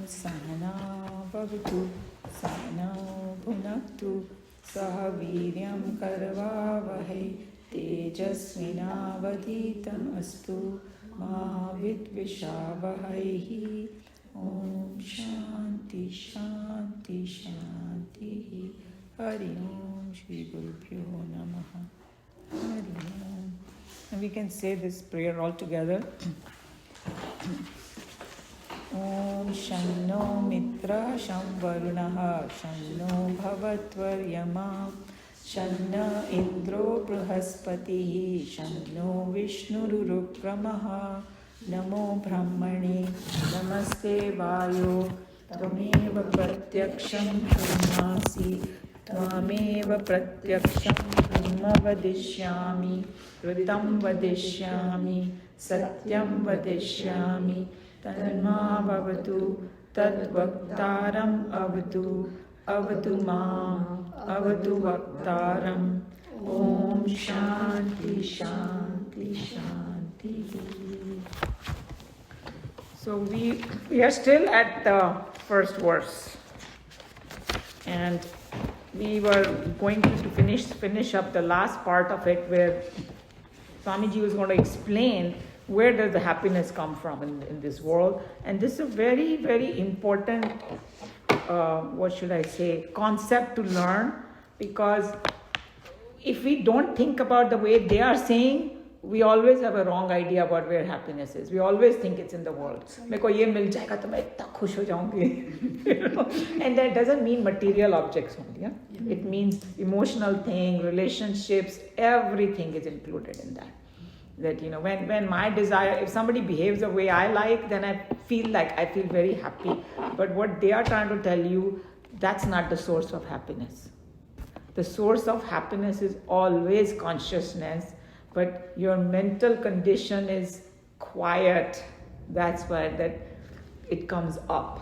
Sahana Bhavatu Sahana Bhunaktu Saha Viryam Karvavahai Tejasvinavadhitam Astu Ma Vidvishavahaihi. Om Shanti Shanti Shanti. Hari Om Shri Gurubhyo Namaha. Hari Om. And we can say this prayer all together. Om Shanno Mitra Sham Varunaha Shanno Bhavatvaryama Shanna Indro Brahaspatihi Shanno Vishnurukramaha Namo Brahmane Namaste Vayo Tvameva Pratyaksham Brahmasi Tvameva Pratyaksham Brahma Vadishyami Ritam Vadishyami Satyam Vadishyami Tanma Bhavatu Tatvaktaram Avatu Avatu Mam Avatu Vaktaram. Om Shanti Shanti Shanti. So we are still at the first verse, and we were going to finish up the last part of it, where Swamiji was going to explain where does the happiness come from in this world. And this is a very, very important, concept to learn, because if we don't think about the way they are saying, we always have a wrong idea about where happiness is. We always think it's in the world. Meko ye mil jayega to main itna khush ho jaungi. And that doesn't mean material objects only. Yeah? It means emotional thing, relationships, everything is included in that. That, when my desire, if somebody behaves the way I like, then I feel very happy. But what they are trying to tell you, that's not the source of happiness. The source of happiness is always consciousness, but your mental condition is quiet. That's why that it comes up.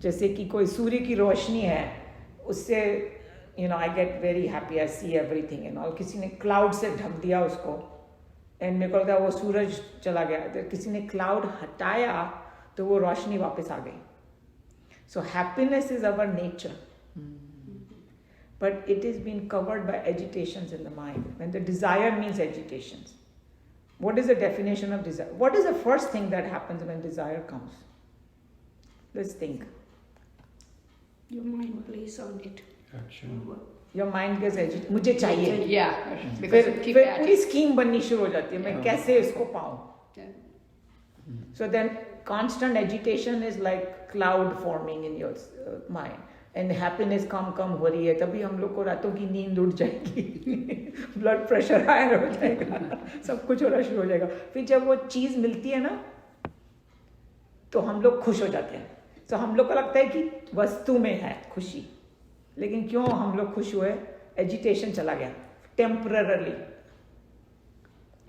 जैसे कि कोई सूर्य की रोशनी है, उससे, I get very happy, I see everything and all. किसी ने cloud से ढक दिया उसको, and मेरे को लगता है वो सूरज चला गया. किसी ने cloud हटाया तो वो रोशनी वापस आ गई. So happiness is our nature. But it is being covered by agitations in the mind. When the desire means agitations. What is the definition of desire? What is the first thing that happens when desire comes? Let's think. Your mind plays on it. Action. Your mind gets agitated. मुझे चाहिए. Yeah. Because फिर पूरी scheme बननी शुरू हो जाती है. मैं कैसे इसको पाऊँ? So then constant agitation is like cloud forming in your mind. And happiness कम हो रही है, तभी हम लोग को रातों की नींद उड़ जाएगी, ब्लड प्रेशर हायर हो जाएगा, सब कुछ होना शुरू हो जाएगा. फिर जब वो चीज़ मिलती है ना, तो हम लोग खुश हो जाते हैं. तो हम लोग को लगता है कि वस्तु में है खुशी, लेकिन क्यों हम लोग खुश हुए? एजिटेशन चला गया, temporarily.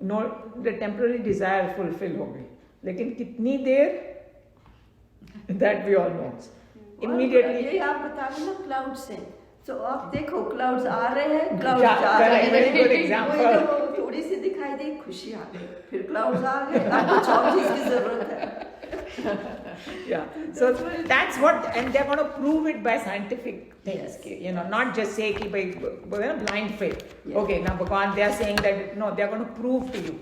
No, the temporary desire fulfil हो गई, लेकिन कितनी देर, that we all know. Immediately. ये आप बता रहे ना क्लाउड से, तो आप देखो क्लाउड्स आ रहे हैं, क्लाउड्स जा रहे हैं. Very good example. थोड़ी सी दिखाई दी, खुशी आ गई, फिर क्लाउड्स आ गए, अब कुछ और चीज की जरूरत है. Yeah, so that's what, and they're going to prove it by scientific things. Yes. Not just say कि भाई blind faith. Yes. Okay, now Bhagavan, they are saying that no, they're going to prove to you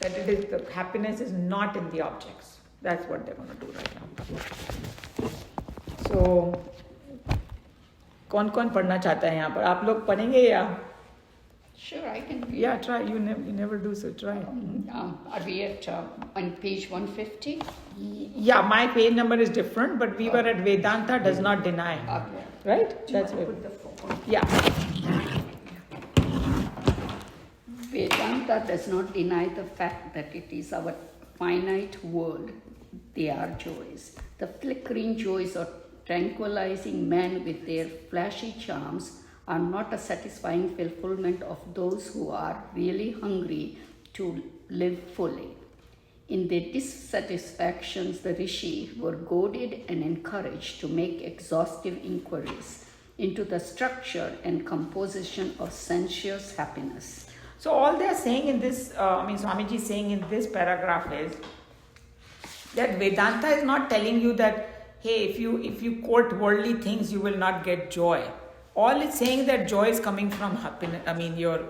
that it is, the happiness is not in the objects. That's what they're going to do right now. So, कौन पढ़ना चाहता है यहाँ पर? आप लोग पढ़ेंगे या? Sure, I can. Yeah, try. You never do, so try. Are we at on page 150? Yeah, my page number is different, but we were at Vedanta does not deny. Okay. Right? That's where. Put the phone. Yeah. Vedanta does not deny the fact that it is our finite world. They are joys. The flickering joys of tranquilizing men with their flashy charms are not a satisfying fulfillment of those who are really hungry to live fully. In their dissatisfactions, the rishi were goaded and encouraged to make exhaustive inquiries into the structure and composition of sensuous happiness. So all they are saying in this, Swamiji is saying in this paragraph is that Vedanta is not telling you that hey, if you quote worldly things, you will not get joy. All it's saying that joy is coming from happiness. I mean, your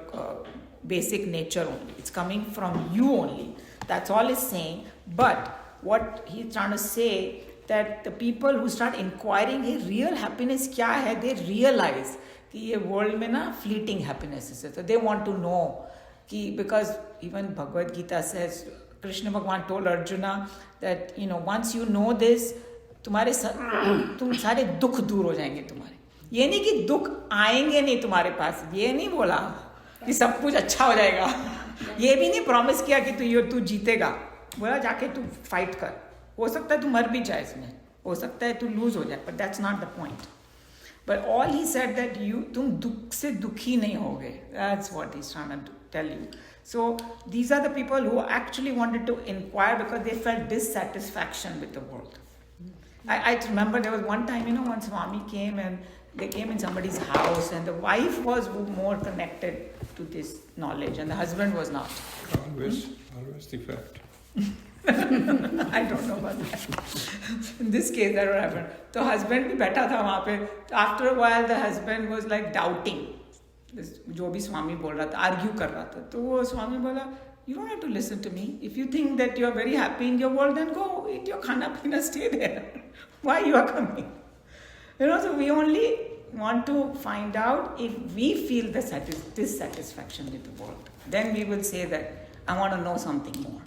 basic nature only. It's coming from you only. That's all it's saying. But what he's trying to say, that the people who start inquiring, hey, real happiness क्या है, they realize कि ये world में ना fleeting happiness है. So they want to know कि, because even Bhagavad Gita says, Krishna Bhagwan told Arjuna that, you know, once you know this, तुम सारे दुख दूर हो जाएंगे तुम्हारे. ये नहीं कि दुख आएंगे नहीं तुम्हारे पास, ये नहीं बोला कि सब कुछ अच्छा हो जाएगा. ये भी नहीं प्रॉमिस किया कि तू जीतेगा. बोला जाके तू फाइट कर. हो सकता है तू मर भी जाए इसमें, हो सकता है तू लूज हो जाए, but that's not the point. But all he said that तुम दुख से दुखी नहीं होगे. That's what he's trying to tell you. So these are the people who actually wanted to inquire because they felt dissatisfaction with the world. I remember there was one time, you know, when Swami came and they came in somebody's house and the wife was more connected to this knowledge and the husband was not. Always the fact. I don't know about that. In this case, that what happened. So husband भी बैठा था वहाँ पे. After a while, the husband was like doubting. जो भी स्वामी बोल रहा था, argue कर रहा था. तो वो स्वामी बोला, you don't have to listen to me. If you think that you are very happy in your world, then go eat your khana pina, stay there. Why you are coming? You know, so we only want to find out if we feel the dissatisfaction with the world. Then we will say that I want to know something more.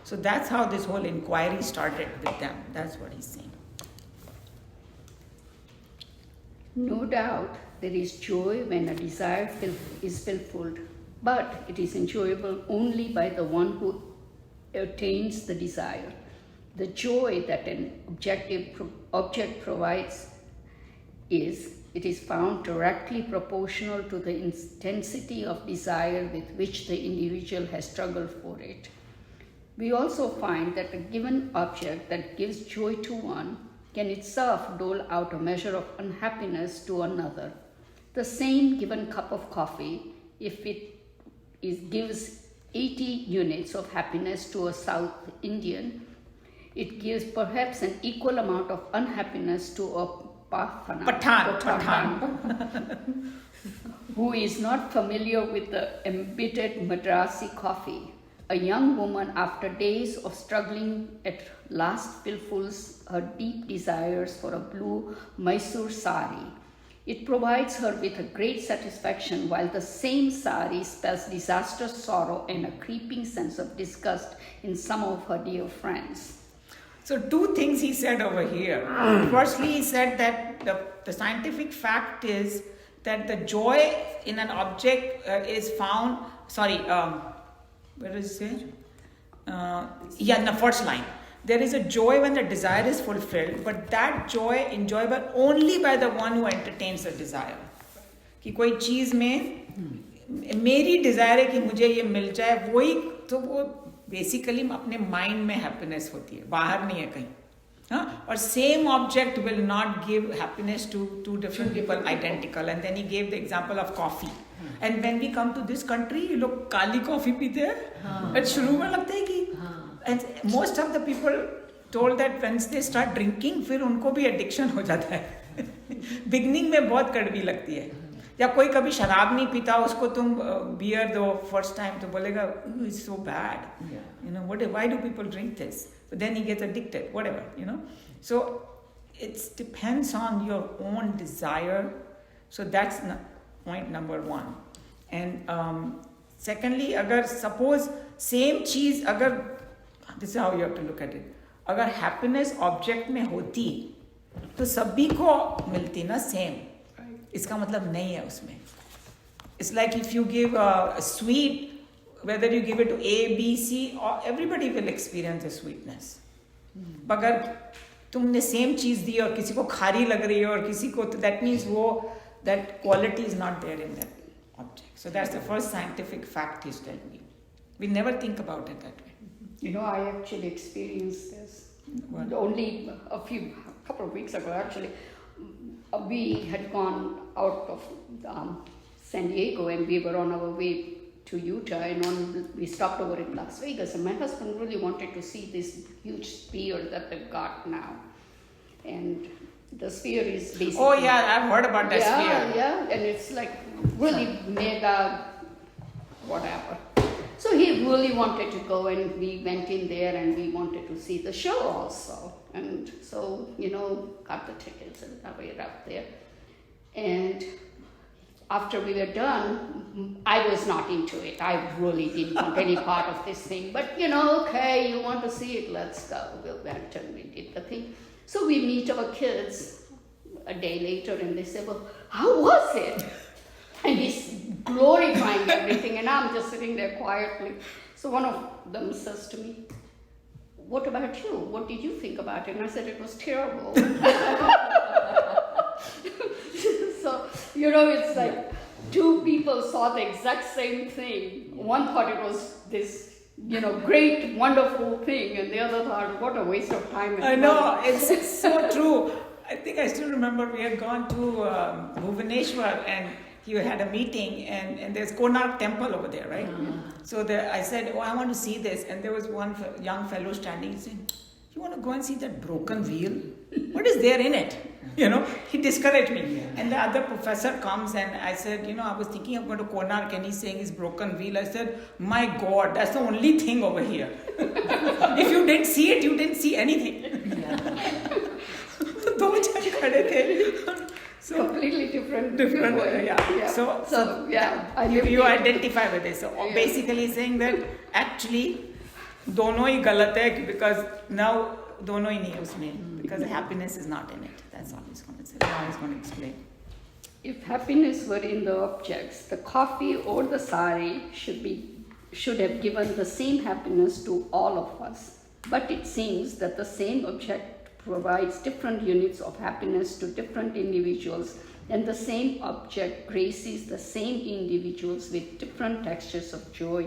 So that's how this whole inquiry started with them. That's what he's saying. No doubt there is joy when a desire is fulfilled, but it is enjoyable only by the one who attains the desire. The joy that an object provides it is found directly proportional to the intensity of desire with which the individual has struggled for it. We also find that a given object that gives joy to one can itself dole out a measure of unhappiness to another. The same given cup of coffee, if it gives 80 units of happiness to a South Indian, it gives perhaps an equal amount of unhappiness to a Pathan who is not familiar with the embittered Madrasi coffee. A young woman, after days of struggling, at last fulfills her deep desires for a blue Mysore sari. It provides her with a great satisfaction, while the same sari spells disastrous sorrow and a creeping sense of disgust in some of her dear friends. So two things he said over here. Firstly, he said that the scientific fact is that the joy in an object is found, where is it? In the first line. There is a joy when the desire is fulfilled, but that joy enjoyable only by the one who entertains the desire. कि कोई चीज़ में मेरी desire है कि मुझे ये मिल जाए, वही तो वो बेसिकली अपने माइंड में हैप्पीनेस होती है, बाहर नहीं है कहीं. हाँ, और same object will not give happiness to two different people identical. And then he gave the example of coffee. And when we come to this country, ये लोग काली कॉफी पीते हैं. एंड शुरू में लगता है कि and most of the people told that when they start drinking, फिर उनको भी एडिक्शन हो जाता है. बिगनिंग में बहुत कड़वी लगती है. या कोई कभी शराब नहीं पीता, उसको तुम बियर दो फर्स्ट टाइम तो बोलेगा it's so bad, you know, what, why do people drink this? But then he gets addicted, whatever, you know. So it depends on your own desire. So that's point number one. And secondly, agar suppose same cheese, agar, this is how you have to look at it. Agar happiness object में होती तो सभी को मिलती ना same. इसका मतलब नहीं है उसमें. It's like if you give a sweet, whether you give it to A, B, C, or everybody will experience the sweetness. अगर तुमने सेम चीज़ दी और किसी को खारी लग रही है और किसी को, तो that means वो that quality is not there in that object. So that's the first scientific fact he's telling you. We never think about it that way. You know, I actually experienced this. What? Only a couple of weeks ago, actually. We had gone out of San Diego and we were on our way to Utah, and we stopped over in Las Vegas, and my husband really wanted to see this huge spear that they've got now. and the sphere is basically. Oh yeah, I've heard about that sphere. Yeah, and it's like really mega, whatever. So he really wanted to go, and we went in there, and we wanted to see the show also. And so, got the tickets and we were up there. And after we were done, I was not into it. I really didn't want any part of this thing. But, okay, you want to see it, let's go. We went and we did the thing. So we meet our kids a day later, and they say, well, how was it? And he's glorifying everything, and I'm just sitting there quietly. So one of them says to me, what about you? What did you think about it? And I said, it was terrible. So, it's like two people saw the exact same thing. One thought it was this, great, wonderful thing, and the other thought, what a waste of time. I know, it's so true. I think I still remember we had gone to Bhubaneswar, and he had a meeting, and there's Konark temple over there, right? So I said, I want to see this. And there was one young fellow standing saying, you want to go and see that broken wheel? What is there in it? He discouraged me. And the other professor comes, and I said, I was thinking of going to Konark, and he's saying his broken wheel. I said, my God, that's the only thing over here. If you didn't see it, you didn't see anything. So completely different way. Yeah. So you identify with this. So basically saying that actually दोनों ही गलत है because now दोनों ही नहीं है उसमें because happiness is not in it. That's all he's going to say. Now he's going to explain. If happiness were in the objects, the coffee or the sari should have given the same happiness to all of us. But it seems that the same object provides different units of happiness to different individuals, and the same object graces the same individuals with different textures of joy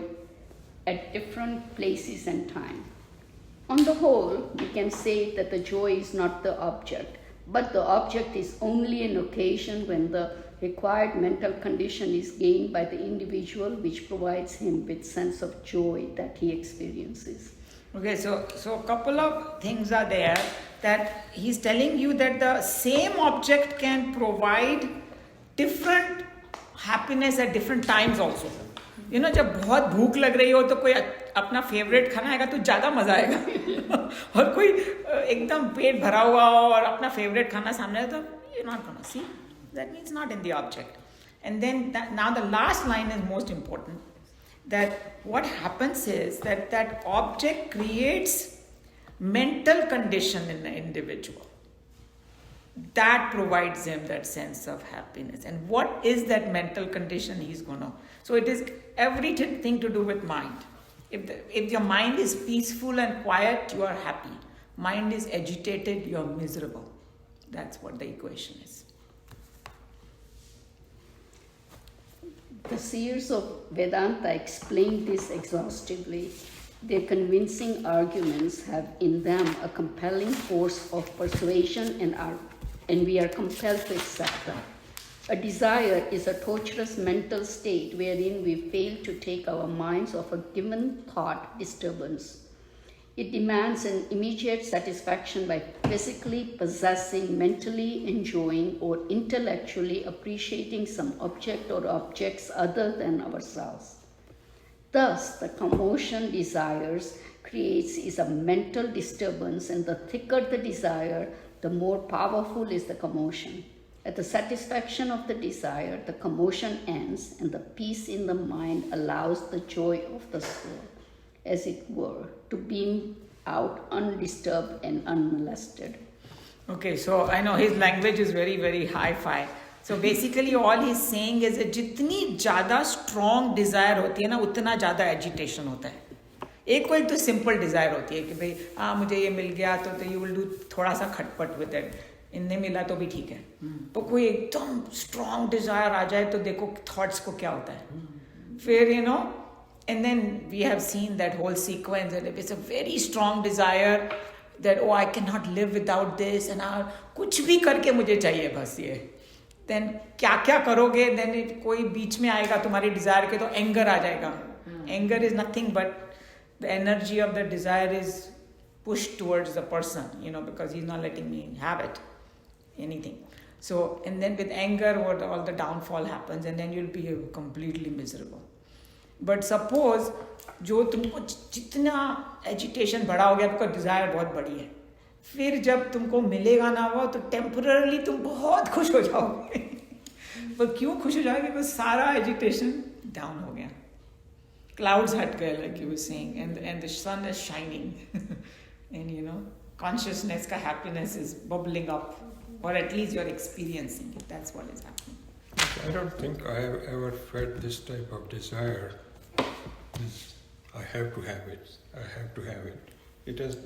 at different places and time. On the whole, we can say that the joy is not the object, but the object is only an occasion when the required mental condition is gained by the individual, which provides him with sense of joy that he experiences. Okay, so a couple of things are there that he's telling you that the same object can provide different happiness at different times also. जब बहुत भूख लग रही हो तो कोई अपना favourite खाना आएगा तो ज़्यादा मज़ा आएगा और कोई एकदम पेट भरा हुआ हो और अपना फेवरेट खाना सामने है तो you're not going to see. That means not in the object. And then now the last line is most important. That what happens is that object creates mental condition in the individual that provides him that sense of happiness. And what is that mental condition he's going to? So it is everything to do with mind. If your mind is peaceful and quiet, you are happy. Mind is agitated, you are miserable. That's what the equation is. The seers of Vedanta explain this exhaustively. Their convincing arguments have in them a compelling force of persuasion, and we are compelled to accept them. A desire is a torturous mental state wherein we fail to take our minds off a given thought disturbance. It demands an immediate satisfaction by physically possessing, mentally enjoying, or intellectually appreciating some object or objects other than ourselves. Thus, the commotion desires creates is a mental disturbance, and the thicker the desire, the more powerful is the commotion. At the satisfaction of the desire, the commotion ends, and the peace in the mind allows the joy of the soul, as it were, to beam out undisturbed and unmolested. Okay, so I know his language is very, very hi-fi. So basically all he's saying is that जितनी ज़्यादा strong desire होती है ना उतना ज़्यादा agitation होता है. एक कोई तो simple desire होती है कि भाई मुझे ये मिल गया तो you will do थोड़ा सा खटपट with it. इन्हें मिला तो भी ठीक है. तो कोई एकदम strong desire आ जाए तो देखो thoughts को क्या होता है. फिर and then we have seen that whole sequence and if it's a very strong desire that I cannot live without this and कुछ भी करके मुझे चाहिए बस ये. Then क्या करोगे? Then if कोई बीच में आएगा तुम्हारे desire के तो anger आ जाएगा. Anger is nothing but the energy of the desire is push towards the person, because he's not letting me have it, anything. So, and then with anger, what all the downfall happens, and then you'll be completely miserable. But suppose जो तुमको जितना agitation बड़ा हो गया, आपका Dzire बहुत बड़ी है, फिर जब तुमको मिलेगा ना वो, तो टेम्पररली तुम बहुत खुश हो जाओगे. पर क्यों खुश हो जाओगे? बिकॉज सारा एजिटेशन डाउन हो गया, क्लाउड्स हट गए, like you were saying, and the sun is shining, and consciousness का happiness is bubbling up, or at least you're experiencing it. That's what is happening. I don't think I have ever felt this type of desire. I have to have it. I have to have it. It has.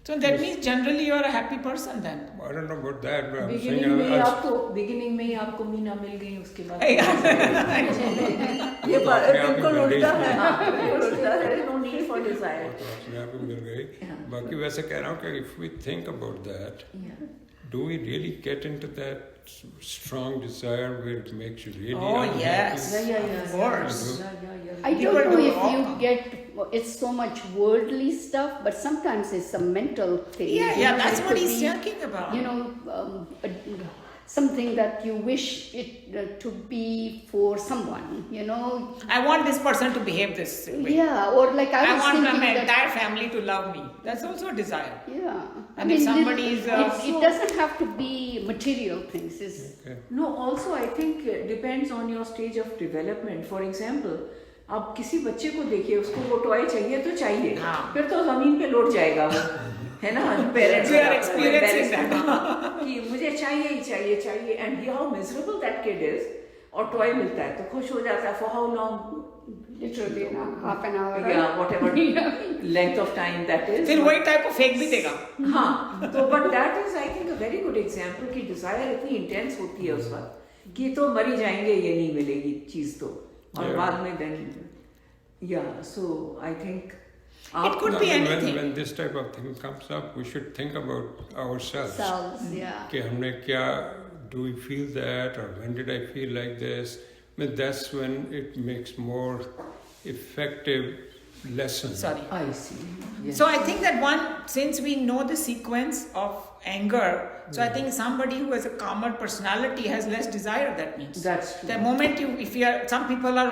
So that means generally you're a happy person then. I don't know about that, but I'm saying beginning में ही आपको मीना मिल गई, उसके बाद ये बिल्कुल उल्टा है. बिल्कुल उल्टा है. No need for desire. अपने आप ही मिल गई. बाकी वैसे कह रहा हूँ कि if we think about that, do we really get into that strong desire where it makes you really unhappy? Yes. Of course. I don't know if you get, it's so much worldly stuff, but sometimes it's a mental thing. Yeah, that's it what could he's be, talking about. Something that you wish it to be for someone, I want this person to behave this way. Yeah, or like I was want thinking my that, entire family to love me. That's also a desire. yeah. And if somebody is, it doesn't have to be material things. Okay. No, also I think it depends on your stage of development. For example, आप किसी बच्चे को देखिए, उसको वो toy चाहिए तो चाहिए, फिर तो जमीन पे लौट जाएगा वो, है ना, पेरेंट्स कि मुझे चाहिए ही चाहिए चाहिए, and how miserable that kid is. और टॉय मिलता है तो खुश हो जाता है. For how long? Literally half an hour. Yeah, whatever length of time that is. फिर वही टाइप को फेंक भी देगा. हाँ, तो but that is I think a very good example कि desire इतनी intense होती है उस वक्त कि तो मरी जाएंगे, ये नहीं मिलेगी चीज तो, और बाद में then so I think it could be anything. When this type of thing comes up, we should think about ourselves. Yeah. कि हमने क्या, do we feel that, or when did I feel like this? I mean, that's when it makes more effective lesson. Sorry. I see. Yes. So I think that since we know the sequence of anger, so I think somebody who has a calmer personality has less desire. That means That's true. the moment if you are, some people are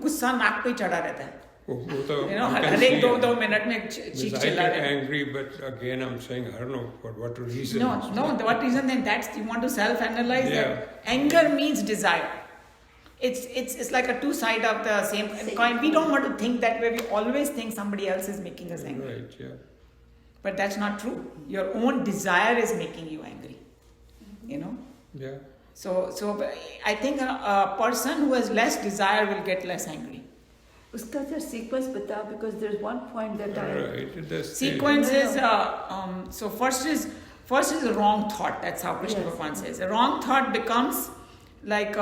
गुस्सा नाक पे चढ़ा रहता है. वो तो हर एक 2 minute में चीख I चिल्ला get रहे हैं. angry, but again I'm saying I don't know for what reason. No. What reason? Then that's, you want to self-analyze Yeah. that. Anger means desire. It's like a two side of the same coin. We don't want to think that way. We always think somebody else is making us angry. Right, yeah. But that's not true. Your own desire is making you angry. Yeah. So I think a person who has less desire will get less angry. उसका जो sequence बता, because there's one point that Right. Sequence is so first is a wrong thought. That's how Krishna Bhagavan says. A wrong thought becomes like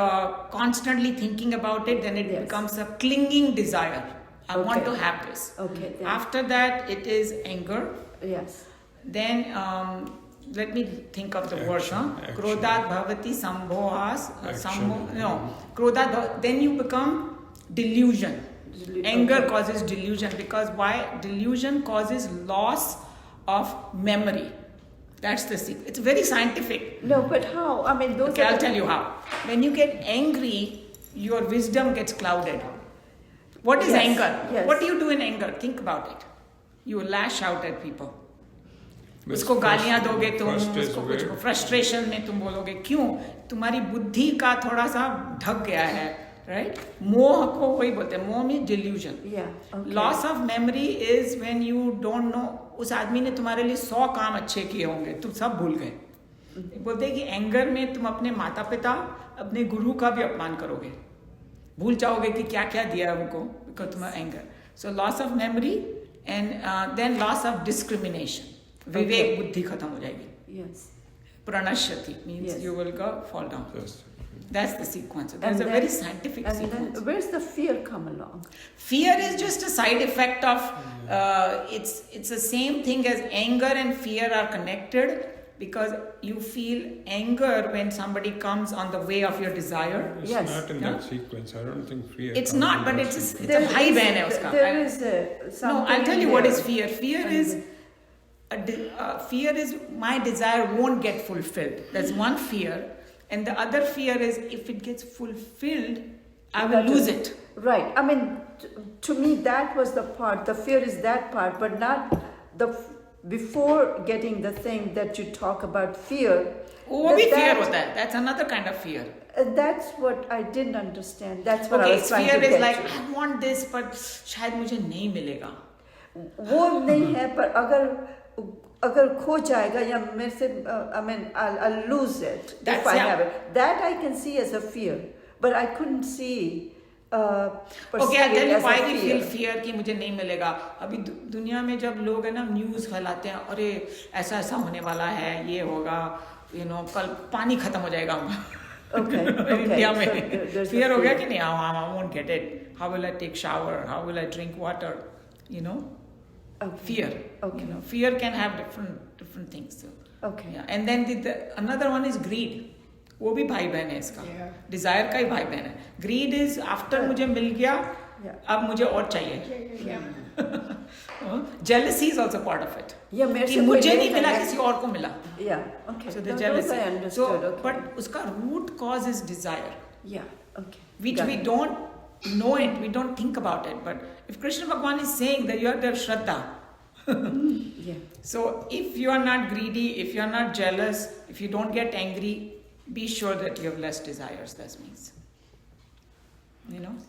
constantly thinking about it, then it becomes a clinging desire. I want to have this. Okay. Then. After that, it is anger. Yes. Then let me think of the words. Krodhat bhavati sambhohas. Krodhat. Then you become delusion. Anger causes delusion, because why? Delusion causes loss of memory. That's the secret. It's very scientific. No, but how? I mean, those. Okay, I'll tell you how. When you get angry, your wisdom gets clouded. What is anger? Yes. What do you do in anger? Think about it. You lash out at people. उसको गालियां दोगे तुम, उसको कुछ frustration में तुम बोलोगे. क्यों? तुम्हारी बुद्धि का थोड़ा सा ढक गया है, राइट? मोह को वही बोलते हैं. मोह means delusion. Loss of memory is when you don't know, उस आदमी ने तुम्हारे लिए 100 काम अच्छे किए होंगे, तुम सब भूल गए. बोलते हैं कि एंगर में तुम अपने माता पिता, अपने गुरु का भी अपमान करोगे, भूल जाओगे कि क्या क्या दिया है उनको, बिकॉज तुम्हारा anger. So loss of memory and then loss of discrimination. विवेक बुद्धि खत्म हो जाएगी. प्रणश्यति means you will go fall down. That's the sequence. That's a very scientific sequence. And then where's the fear come along? Fear is just a side effect of it's the same thing as anger and fear are connected, because you feel anger when somebody comes on the way of your desire. It's not in that sequence. I don't think fear. It's not, but it's a, high band hai uska. There is No, I'll tell you what is fear. Fear is fear is my desire won't get fulfilled. That's one fear. And the other fear is if it gets fulfilled, I will lose it. Right. I mean, to me, that was the part. The fear is that part, but not before getting the thing that you talk about fear. वो भी fear होता है. That's another kind of fear. That's what I didn't understand. That's what I Okay, was trying fear to is get like to. I want this, but शायद मुझे नहीं मिलेगा. वो नहीं है, पर अगर खो जाएगा या मेरे से, I mean, I'll lose it if I have it. That I can see as a fear, but I couldn't see. Okay, I'll tell you why we feel fear कि मुझे नहीं मिलेगा. अभी दुनिया में जब लोग है ना न्यूज़ फैलाते हैं, अरे ऐसा ऐसा होने वाला है, ये होगा, कल पानी खत्म हो जाएगा. Okay. इंडिया में So fear हो गया कि नहीं? I won't get it. How will I take shower? How will I drink water? Okay. Fear. Okay. Fear can have different things. So. Okay. Yeah. And then another one is greed. वो भी भाई बहन है इसका. Desire का ही भाई बहन है. Greed is after मुझे मिल गया, अब मुझे और चाहिए. Jealousy is also part of it. Yeah, कि मुझे नहीं मिला, किसी और को मिला. Yeah. Okay. So the Those jealousy. I understood. Okay. But उसका root cause is desire. Yeah. Okay. Which Got we it. don't know it, we don't think about it. But if Krishna Bhagavan is saying that you have to have Shraddha. Yeah. So if you are not greedy, if you are not jealous, if you don't get angry, be sure that you have less desires. That means.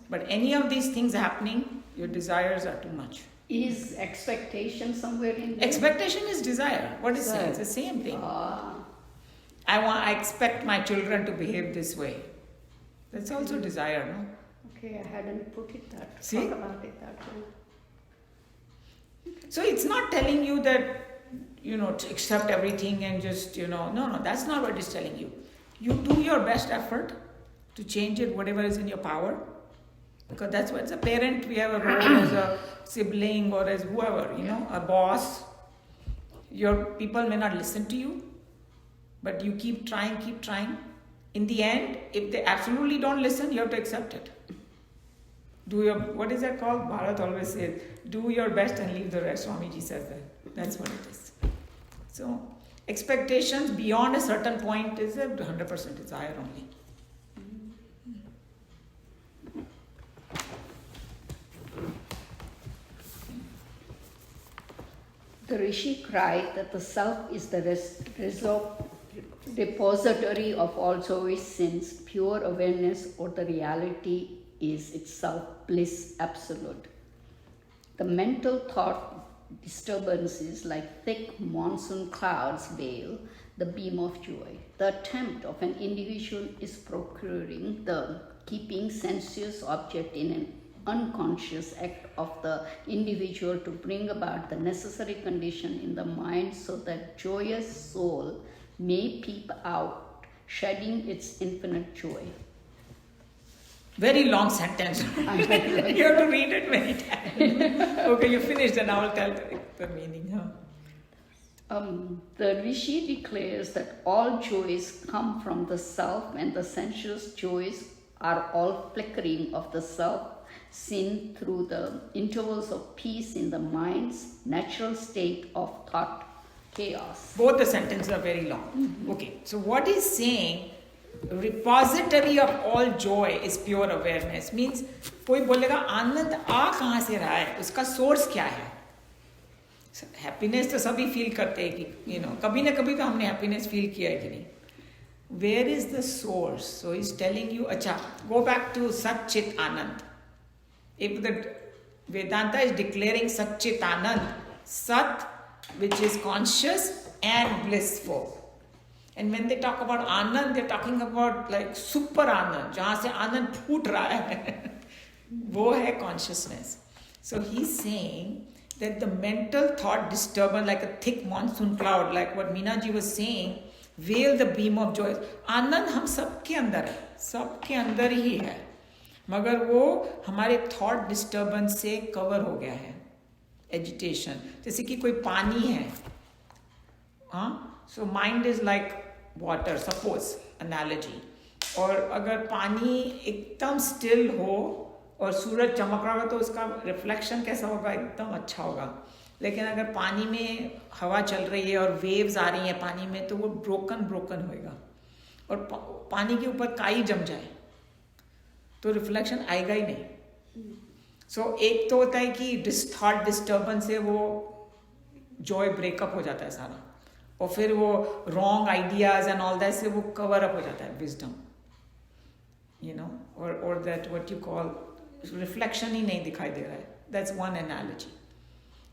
But any of these things happening, your desires are too much. Is expectation somewhere in there? Expectation is desire. What is it? It's the same thing. I expect my children to behave this way. That's also desire, no? Okay, I hadn't put it that. See? Thought about it that way. So it's not telling you that, to accept everything and just, no, that's not what it's telling you. You do your best effort to change it, whatever is in your power. Because that's what, as a parent, we have a role as a sibling or as whoever, a boss. Your people may not listen to you, but you keep trying. In the end, if they absolutely don't listen, you have to accept it. What is that called? Bharat always says, do your best and leave the rest. Swamiji says that. That's what it is. So, expectations beyond a certain point is 100% desire only. The Rishi cried that the self is the repository of all joys, sins, pure awareness, or the reality is itself bliss absolute. The mental thought disturbances like thick monsoon clouds veil the beam of joy. The attempt of an individual is procuring the keeping sensuous object in an unconscious act of the individual to bring about the necessary condition in the mind so that joyous soul may peep out, shedding its infinite joy. Very long sentence. You have to read it many times. Okay, you finished and I will tell the meaning. The Rishi declares that all joys come from the self and the sensuous joys are all flickering of the self seen through the intervals of peace in the mind's natural state of thought chaos. Both the sentences are very long. Mm-hmm. Okay, so what he's saying, repository of all joy is pure awareness. Means, कोई बोलेगा आनंद आ कहाँ से रहा है? उसका source क्या है? Happiness तो सभी feel करते हैं कि कभी ना कभी तो हमने happiness feel किया है कि नहीं? Where is the source? So he's telling you, अच्छा, go back to Sat Chit Anand. If the Vedanta is declaring Sat Chit Anand, Sat, which is conscious and blissful. And when they talk about Anand, they're talking about like super Anand, जहाँ से आनंद फूट रहा है, वो है consciousness. So he's saying that the mental thought disturbance, like a thick monsoon cloud, like what Meena ji was saying, veil the beam of joy. आनंद हम सबके अंदर है, सबके अंदर ही है, मगर वो हमारे thought disturbance से cover हो गया है, agitation. जैसे कि कोई पानी है, so mind is like water, suppose analogy. और अगर पानी एकदम still हो और सूरज चमक रहा होगा तो उसका reflection कैसा होगा? एकदम अच्छा होगा. लेकिन अगर पानी में हवा चल रही है और वेव्स आ रही हैं पानी में तो वो ब्रोकन होएगा, और पानी के ऊपर काई जम जाए तो रिफ्लेक्शन आएगा ही नहीं। सो एक तो होता है कि थॉट डिस्टर्बेंस से वो जॉय ब्रेकअप हो जाता है सारा, और फिर वो wrong ideas and all that से वो कवर अप हो जाता है विजडम, यू नो, और that what you call reflection ही नहीं दिखाई दे रहा है। That's one analogy.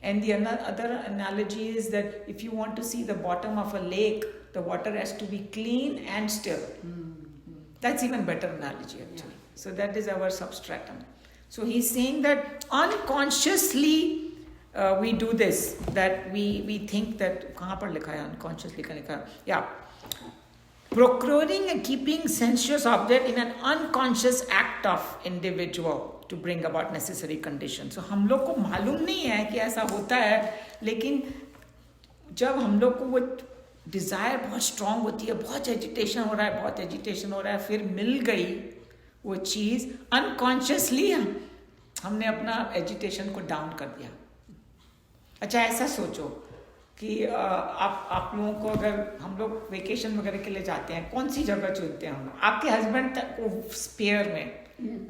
And the other analogy is that if you want to see the bottom of a lake the water has to be clean and still. That's even better analogy actually. So that is our substratum. So he's saying that unconsciously we do this, that we think that कहाँ पर लिखा है unconsciously का लिखा है, yeah, procuring and keeping sensuous object in an unconscious act of individual to bring about necessary conditions. So हम लोग को मालूम नहीं है कि ऐसा होता है, लेकिन जब हम लोग को वो डिज़ायर बहुत स्ट्रांग होती है, बहुत एजिटेशन हो रहा है, फिर मिल गई वो चीज़, अनकॉन्शियसली हमने अपना एजिटेशन को डाउन कर दिया। अच्छा ऐसा सोचो कि आप लोगों को, अगर हम लोग वेकेशन वगैरह के लिए जाते हैं, कौन सी जगह चुनते हैं हम लोग? आपके हस्बैंड को स्पेयर में,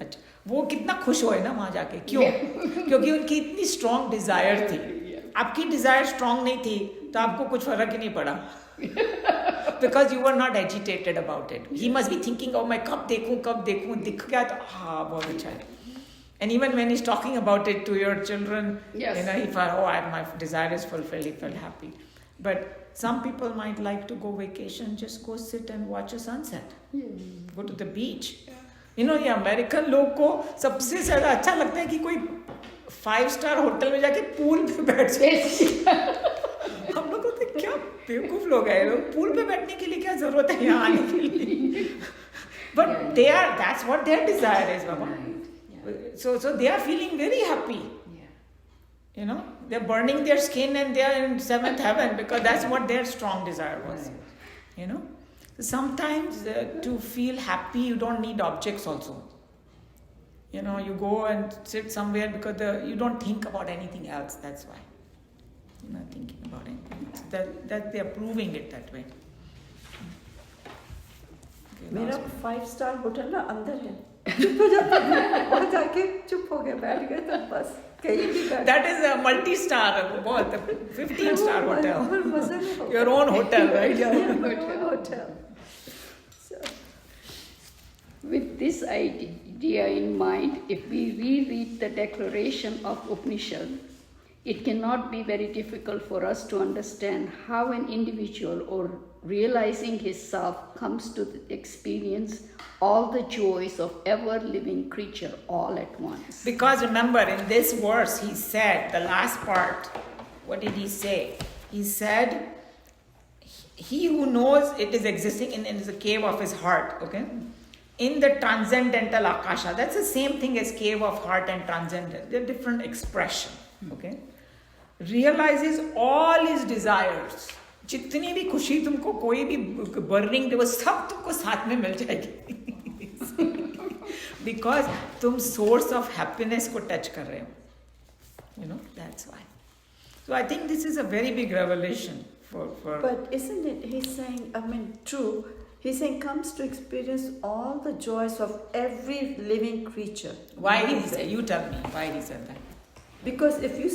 अच्छा वो कितना खुश हुए ना वहाँ जाके, क्यों? क्योंकि उनकी इतनी स्ट्रांग डिज़ायर थी। आपकी डिज़ायर स्ट्रांग नहीं थी तो आपको कुछ फर्क ही नहीं पड़ा, because you were not agitated about it. He must be thinking, oh मैं कब देखूं, दिख गया तो हाँ बहुत अच्छा है। And even when he's talking about it to your children, yes, you know, he felt, my desire is fulfilled, he felt happy. But some people might like to go vacation, just go sit and watch a sunset, go to the beach. You know, ये American लोग को सबसे ज़्यादा अच्छा लगता है कि कोई 5-star होटल में जाके पूल पे बैठ जाए। हम लोग तो क्या बेवकूफ लोग हैं, लोग पूल पे बैठने के लिए क्या जरूरत है यहाँ आने के लिए? But that's what their desire is, Baba. So they are feeling very happy. You know, they're burning their skin and they're in 7th heaven because that's what their strong desire was. You know, sometimes to feel happy you don't need objects also. You know, you go and sit somewhere because you don't think about anything else. That's why. You're not thinking about anything. So that they are proving it that way. Okay, मेरा 5-star hotel ना अंदर है, चुप हो जाता है, वहाँ जाके चुप हो गए, बैठ गए तो बस कहीं भी बैठ। That is a multi-star, बहुत 15-star hotel. Your own hotel, right? Your own hotel. With this idea in mind, if we reread the declaration of Upanishad, it cannot be very difficult for us to understand how an individual, or realizing his self, comes to experience all the joys of ever-living creature all at once. Because remember, in this verse, he said, the last part, what did he say? He said, he who knows it is existing in the cave of his heart, okay? In the transcendental akasha, that's the same thing as cave of heart and transcendental. They're different expression, okay? Realizes all his desires. जितनी भी खुशी तुमको कोई भी burning वो सब तुमको साथ में मिल जाएगी because तुम source of happiness को टच कर रहे हो, you know, that's why. So I think this is a very big revelation for But isn't it, he's saying, I mean, true, he's saying comes to experience all the joys of every living creature. Why did he say? You tell me why he said that. Because if you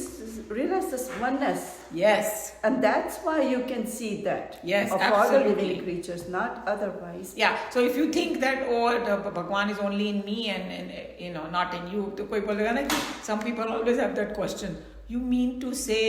realize this oneness, Yes. and that's why you can see that. Yes, of all the absolutely. living creatures, not otherwise. Yeah, so if you think that Bhagwan is only in me and you know not in you, तो कोई बोलेगा ना कि some people always have that question. You mean to say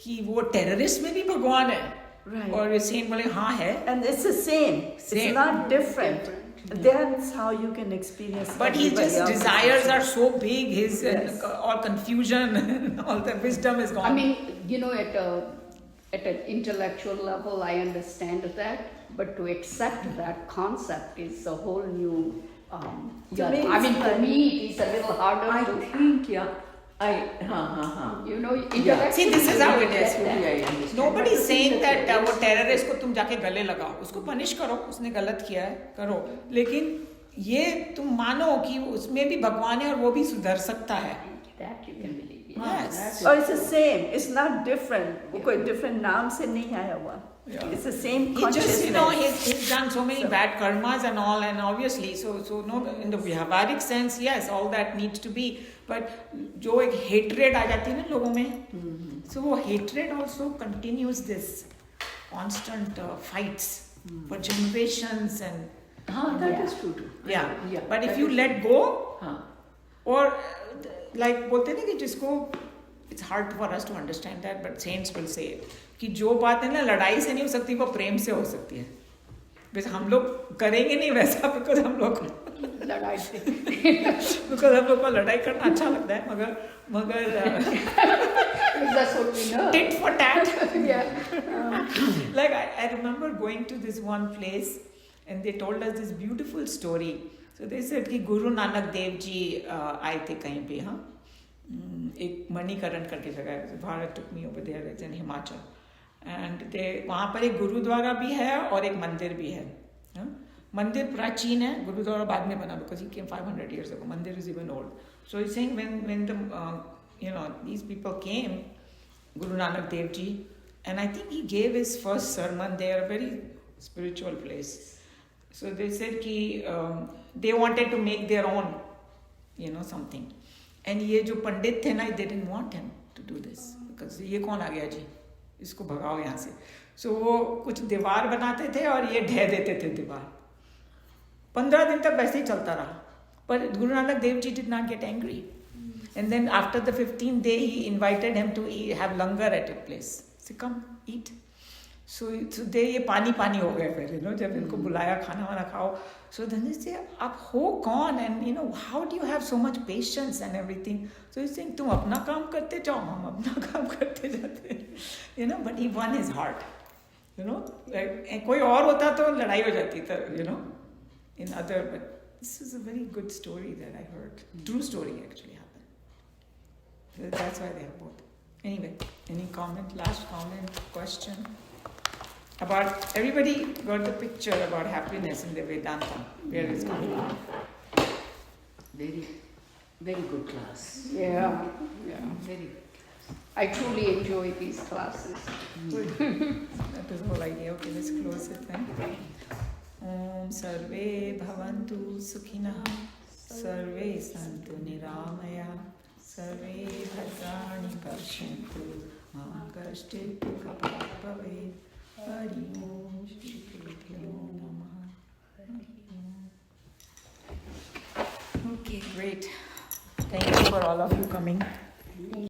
कि वो terrorist में भी भगवान है? Right. और ये same बोले हाँ है. And it's the same. Same. It's not different. That's how you can experience. But his everybody just else's desires are experience. so big. His Yes. all confusion and all the wisdom is gone. I mean, you know, at an intellectual level, I understand that, but to accept that concept is a whole new. To me, I mean, for me, it is a little harder I to. think, You know, See, this is how it is. Yeah, Nobody is saying that वो terrorist को तुम जाके गले लगाओ, उसको punish करो, उसने गलत किया है, करो. लेकिन ये तुम मानो कि उसमें भी भगवान है और वो भी सुधर सकता है. That you can believe, Yes. Or it's the same. It's not different. कोई different नाम से नहीं आया हुआ. Yeah. It's the same He consciousness. just, he's done so many bad karmas and all, and obviously, so no, in the Vyavharik sense, yes, all that needs to be. But जो एक hatred आ जाती है ना लोगों में, so वो hatred also continues this constant fights for generations and. That is true too. Yeah. But if that you is- let go, हाँ. or like बोलते हैं ना कि जिसको it's hard for us to understand that, but saints will say it कि जो बात है ना लड़ाई से नहीं हो सकती वो प्रेम से हो सकती है. बस हम लोग करेंगे नहीं वैसा because हम लोग लड़ाई से because हम लोग को लड़ाई करना अच्छा लगता है मगर that's what we know. tit for tat. Yeah. Like I remember going to this one place and they told us this beautiful story. So they said कि गुरु नानक देव जी आए थे कहीं पे हाँ एक मणिकरण करके जगह है Bharat took me over there it's in Himachal and they वहाँ पर एक गुरुद्वारा भी है और एक मंदिर भी है हाँ? मंदिर प्राचीन है गुरुद्वारा बाद में बना because he came 500 years ago मंदिर is even old so he's saying when the these people came Guru Nanak Dev Ji and I think he gave his first sermon there a very spiritual place so they said कि they wanted to make their own something and ये जो पंडित थे ना they didn't want him to do this because ये कौन आ गया जी इसको भगाओ यहाँ से so वो कुछ दीवार बनाते थे और ये ढह देते थे दीवार 15 दिन तक वैसे ही चलता रहा but Guru Nanak Dev Ji did not get angry and then after the 15th day he invited him to have langar at a place so come eat so they ये पानी हो गए फिर जब इनको बुलाया खाना वाना खाओ so then they say आप हो कौन and how do you have so much patience and everything so he's saying तुम अपना काम करते जाओ हम अपना काम करते जाते but he won his heart like कोई और होता तो लड़ाई हो जाती था in other but this is a very good story that I heard true story actually happened that's why they have both anyway any comment last comment question about everybody got the picture about happiness in the Vedanta where it's coming from Very, very good class. Yeah. Very good. I truly enjoy these classes. Good. That was the whole idea. Okay, let's close it then. Om Sarve Bhavantu Sukhinah Sarve Santu Niramaya Sarve Bhadrani Pashyantu Ma Kashtit Bhave Hari Om Shri Gurubhyo Namah. Okay, great. Thank you for all of you coming.